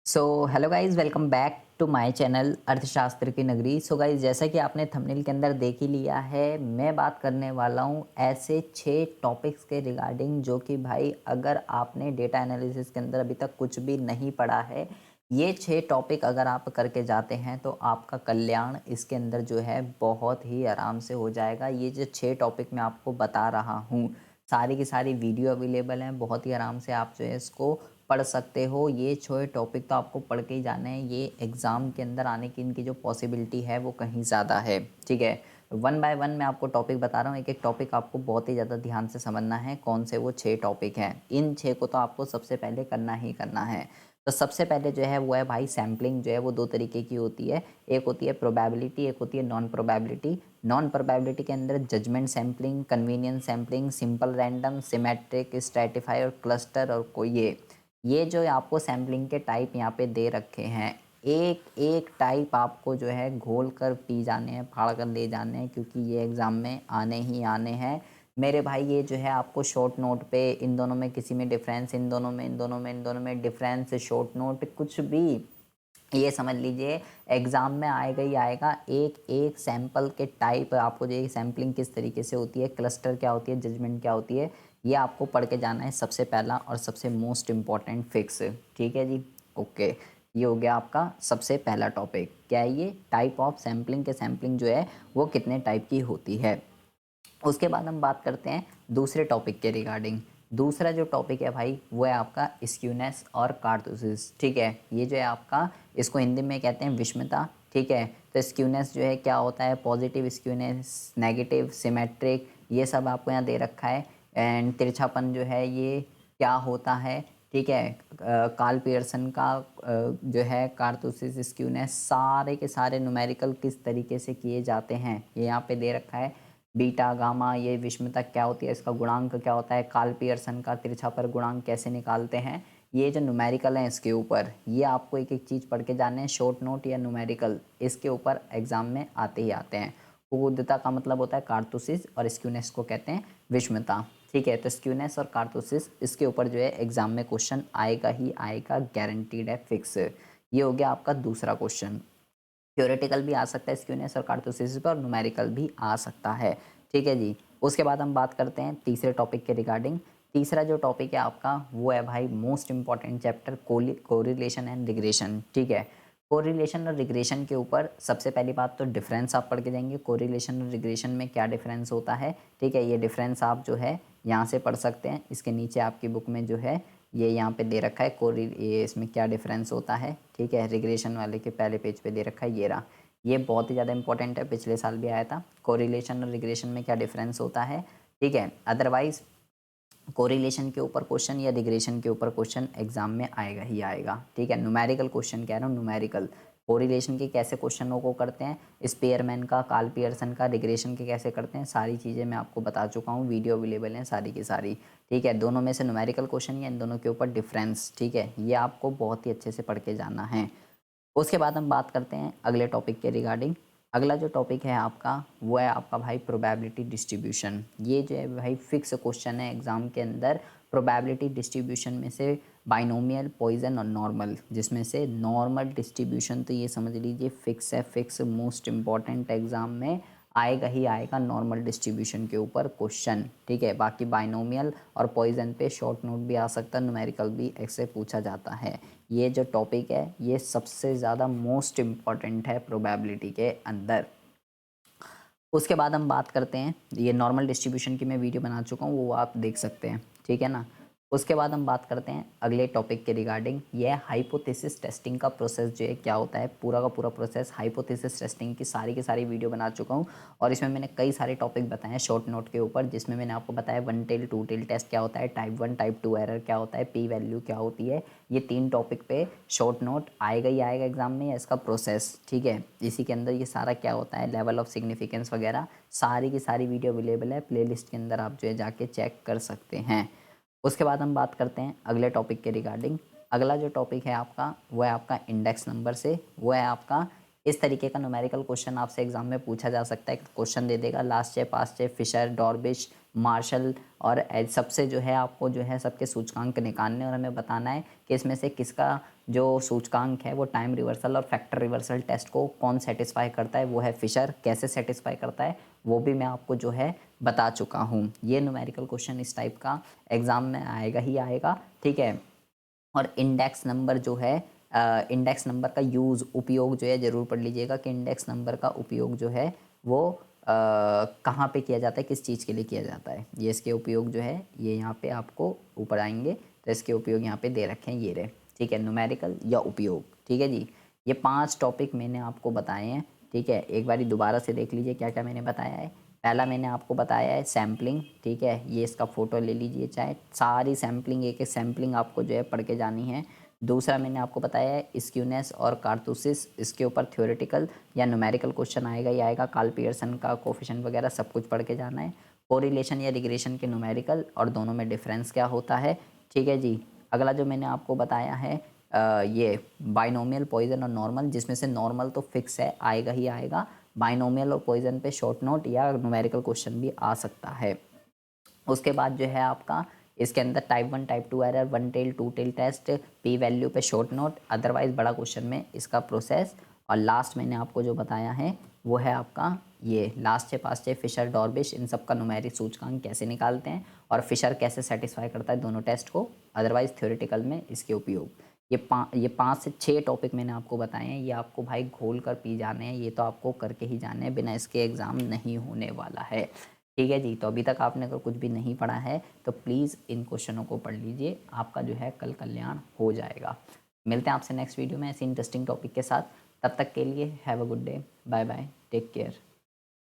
So hello guys, welcome back to my channel अर्थशास्त्र की नगरी। सो गाइज, जैसा कि आपने थंबनेल के अंदर देख ही लिया है, मैं बात करने वाला हूँ ऐसे 6 टॉपिक्स के रिगार्डिंग जो कि भाई अगर आपने डेटा एनालिसिस के अंदर अभी तक कुछ भी नहीं पढ़ा है, ये 6 टॉपिक अगर आप करके जाते हैं तो आपका कल्याण इसके अंदर जो है बहुत ही आराम से हो जाएगा। ये जो 6 टॉपिक मैं आपको बता रहा हूँ, सारी की सारी वीडियो अवेलेबल हैं, बहुत ही आराम से आप जो है इसको पढ़ सकते हो। ये 6 टॉपिक तो आपको पढ़ के ही जाना है, ये एग्ज़ाम के अंदर आने की इनकी जो पॉसिबिलिटी है वो कहीं ज़्यादा है। ठीक है, वन बाय वन मैं आपको टॉपिक बता रहा हूँ, एक एक टॉपिक आपको बहुत ही ज़्यादा ध्यान से समझना है कौन से वो 6 टॉपिक हैं। इन 6 को तो आपको सबसे पहले करना ही करना है। तो सबसे पहले जो है वो है भाई सैम्पलिंग, जो है वो 2 तरीके की होती है। एक होती है प्रोबेबिलिटी, एक होती है नॉन प्रोबेबिलिटी। नॉन प्रोबेबिलिटी के अंदर judgement sampling, convenience sampling, simple random, systematic, stratify और क्लस्टर और कोई ये जो आपको सैम्पलिंग के टाइप यहाँ पे दे रखे हैं, एक एक टाइप आपको जो है घोल कर पी जाने हैं, फाड़ कर ले जाने हैं, क्योंकि ये एग्ज़ाम में आने ही आने हैं मेरे भाई। ये जो है आपको शॉर्ट नोट पे इन दोनों में किसी में डिफरेंस, इन दोनों में डिफरेंस, शॉर्ट नोट कुछ भी ये समझ लीजिए एग्ज़ाम में आएगा ही आएगा। एक एक सैंपल के टाइप आपको, जो ये सैम्पलिंग किस तरीके से होती है, क्लस्टर क्या होती है, जजमेंट क्या होती है, ये आपको पढ़ के जाना है सबसे पहला और सबसे मोस्ट इम्पॉर्टेंट फिक्स। ठीक है जी, ओके। ये हो गया आपका सबसे पहला टॉपिक। क्या है ये? टाइप ऑफ सैम्पलिंग के सैम्पलिंग जो है वो कितने टाइप की होती है। उसके बाद हम बात करते हैं दूसरे टॉपिक के रिगार्डिंग। दूसरा जो टॉपिक है भाई वो है आपका स्क्यूनेस और कार्टोसिस। ठीक है, ये जो है आपका, इसको हिंदी में कहते हैं विषमता। ठीक है, तो स्क्यूनेस जो है क्या होता है, पॉजिटिव स्क्यूनेस, नेगेटिव, सिमेट्रिक, ये सब आपको यहाँ दे रखा है। एंड तिरछापन जो है ये क्या होता है। ठीक है, कार्ल पियर्सन का जो है कार्टोसिस, स्क्यूनेस, सारे के सारे न्यूमेरिकल किस तरीके से किए जाते हैं ये यहाँ पे दे रखा है। बीटा, गामा, ये विषमता क्या होती है, इसका गुणांक क्या होता है, कार्ल पियर्सन का तिरछा पर गुणांक कैसे निकालते हैं, ये जो न्यूमेरिकल हैं इसके ऊपर, ये आपको एक एक चीज़ पढ़ के जाने हैं। शॉर्ट नोट या न्यूमेरिकल इसके ऊपर एग्जाम में आते ही आते हैं। उद्दता का मतलब होता है कार्टोसिस और स्क्यूनेस को कहते हैं विषमता। ठीक है, तो स्क्यूनेस और कार्टोसिस इसके ऊपर जो है एग्जाम में क्वेश्चन आएगा ही आएगा, गारंटीड है, फिक्स। ये हो गया आपका दूसरा क्वेश्चन। थ्योरेटिकल भी आ सकता है स्क्यूनेस और कार्टोसिस पर, और न्यूमेरिकल भी आ सकता है। ठीक है जी। उसके बाद हम बात करते हैं तीसरे टॉपिक के रिगार्डिंग। तीसरा जो टॉपिक है आपका वो है भाई most important chapter, correlation and regression. ठीक है, कोरिलेशन और रिग्रेशन के ऊपर सबसे पहली बात तो डिफरेंस आप पढ़ के जाएंगे, कोरिलेशन और रिग्रेशन में क्या डिफरेंस होता है। ठीक है, ये डिफरेंस आप जो है यहाँ से पढ़ सकते हैं, इसके नीचे आपकी बुक में जो है ये यहाँ पे दे रखा है ये इसमें क्या डिफरेंस होता है। ठीक है, रिग्रेशन वाले के पहले पेज पे दे रखा है, ये रहा। ये बहुत ही ज़्यादा इंपॉर्टेंट है, पिछले साल भी आया था, कोरिलेशन और रिग्रेशन में क्या डिफरेंस होता है। ठीक है, अदरवाइज कोरिलेशन के ऊपर क्वेश्चन या रिग्रेशन के ऊपर क्वेश्चन एग्जाम में आएगा ही आएगा। ठीक है, न्यूमेरिकल क्वेश्चन कह रहा हूँ, न्यूमेरिकल। कोरिलेशन के कैसे क्वेश्चनों को करते हैं, स्पेयरमैन का, कार्ल पियर्सन का। रिग्रेशन के कैसे करते हैं, सारी चीज़ें मैं आपको बता चुका हूँ, वीडियो अवेलेबल हैं सारी की सारी। ठीक है, दोनों में से न्यूमेरिकल क्वेश्चन या इन दोनों के ऊपर डिफरेंस। ठीक है, ये आपको बहुत ही अच्छे से पढ़ के जाना है। उसके बाद हम बात करते हैं अगले टॉपिक के रिगार्डिंग। अगला जो टॉपिक है आपका वो है आपका भाई प्रोबेबिलिटी डिस्ट्रीब्यूशन। ये जो है भाई फिक्स क्वेश्चन है एग्जाम के अंदर। प्रोबेबिलिटी डिस्ट्रीब्यूशन में से बाइनोमियल, पॉइजन और नॉर्मल, जिसमें से नॉर्मल डिस्ट्रीब्यूशन तो ये समझ लीजिए फिक्स है, फिक्स, मोस्ट इम्पॉर्टेंट एग्जाम में आएगा ही आएगा नॉर्मल डिस्ट्रीब्यूशन के ऊपर क्वेश्चन। ठीक है, बाकी बाइनोमियल और पॉइजन पे शॉर्ट नोट भी आ सकता है, न्यूमेरिकल भी ऐसे पूछा जाता है। ये जो टॉपिक है ये सबसे ज़्यादा मोस्ट इम्पॉर्टेंट है प्रोबेबिलिटी के अंदर। उसके बाद हम बात करते हैं, ये नॉर्मल डिस्ट्रीब्यूशन की मैं वीडियो बना चुका हूँ, वो आप देख सकते हैं। ठीक है ना। उसके बाद हम बात करते हैं अगले टॉपिक के रिगार्डिंग। ये हाइपोथेसिस टेस्टिंग का प्रोसेस जो है क्या होता है, पूरा का पूरा प्रोसेस। हाइपोथेसिस टेस्टिंग की सारी वीडियो बना चुका हूँ, और इसमें मैंने कई सारे टॉपिक बताए हैं शॉर्ट नोट के ऊपर, जिसमें मैंने आपको बताया one tail, two tail test क्या होता है, टाइप 1 टाइप 2 एरर क्या होता है, पी वैल्यू क्या होती है। ये 3 टॉपिक पे शॉर्ट नोट आएगा ही आएगा एग्जाम में, इसका प्रोसेस। ठीक है, इसी के अंदर ये सारा क्या होता है, लेवल ऑफ सिग्निफिकेंस वगैरह, सारी की सारी वीडियो अवेलेबल है प्लेलिस्ट के अंदर, आप जो है जाके चेक कर सकते हैं। उसके बाद हम बात करते हैं अगले टॉपिक के रिगार्डिंग। अगला जो टॉपिक है आपका वो है आपका इंडेक्स नंबर से। वो है आपका इस तरीके का न्यूमेरिकल क्वेश्चन आपसे एग्जाम में पूछा जा सकता है। क्वेश्चन दे देगा लास्ट चेप, पास्ट चेप, फिशर, डॉर्बिश, मार्शल और सबसे जो है आपको जो है सबके सूचकांक निकालने और हमें बताना है कि इसमें से किसका जो सूचकांक है वो टाइम रिवर्सल और फैक्टर रिवर्सल टेस्ट को कौन सेटिस्फाई करता है, वो है फिशर। कैसे सेटिस्फाई करता है वो भी मैं आपको जो है बता चुका हूँ। ये न्यूमेरिकल क्वेश्चन इस टाइप का एग्ज़ाम में आएगा ही आएगा, ठीक है। और इंडेक्स नंबर जो है, इंडेक्स नंबर का यूज़ उपयोग जो है ज़रूर पढ़ लीजिएगा कि इंडेक्स नंबर का उपयोग जो है वो कहाँ पे किया जाता है, किस चीज़ के लिए किया जाता है। ये इसके उपयोग जो है ये यहाँ पे आपको ऊपर आएंगे तो इसके उपयोग यहाँ पे दे रखे हैं, ये रहे, ठीक है, न्यूमेरिकल या उपयोग, ठीक है जी। ये 5 टॉपिक मैंने आपको बताए हैं, ठीक है। एक बारी दोबारा से देख लीजिए क्या क्या मैंने बताया है। पहला मैंने आपको बताया है सैम्पलिंग, ठीक है, ये इसका फ़ोटो ले लीजिए, चाहे सारी सैम्पलिंग एक एक सैम्पलिंग आपको जो है पढ़ के जानी है। दूसरा मैंने आपको बताया है स्क्यूनेस और कार्तुसिस, इसके ऊपर थ्योरेटिकल या न्यूमेरिकल क्वेश्चन आएगा ही आएगा। कार्ल पियर्सन का कोफिशिएंट वगैरह सब कुछ पढ़ के जाना है। कोरिलेशन या रिग्रेशन के न्यूमेरिकल और दोनों में डिफरेंस क्या होता है, ठीक है जी। अगला जो मैंने आपको बताया है ये बाइनोमियल, पॉइजन और नॉर्मल, जिसमें से नॉर्मल तो फिक्स है, आएगा ही आएगा। बाइनोमियल और पॉइजन पे शॉर्ट नोट या न्यूमेरिकल क्वेश्चन भी आ सकता है। उसके बाद जो है आपका इसके अंदर type 1 type 2 error, 1 tail 2 tail test, P value पे शॉर्ट नोट, अदरवाइज बड़ा क्वेश्चन में इसका प्रोसेस। और लास्ट मैंने आपको जो बताया है वो है आपका ये लास्ट है पास्ट है फिशर डॉर्बिश, इन सब का न्यूमेरिक सूचकांक कैसे निकालते हैं और फिशर कैसे सेटिस्फाई करता है दोनों टेस्ट को, अदरवाइज थ्योरेटिकल में इसके उपयोग। ये 5 से 6 टॉपिक मैंने आपको बताए हैं, ये आपको भाई घोल कर पी जाने हैं, ये तो आपको करके ही जाने हैं, बिना इसके एग्ज़ाम नहीं होने वाला है, ठीक है जी। तो अभी तक आपने अगर कुछ भी नहीं पढ़ा है तो प्लीज़ इन क्वेश्चनों को पढ़ लीजिए, आपका जो है कल कल्याण हो जाएगा। मिलते हैं आपसे नेक्स्ट वीडियो में ऐसे इंटरेस्टिंग टॉपिक के साथ, तब तक के लिए have a good day, bye bye, take care.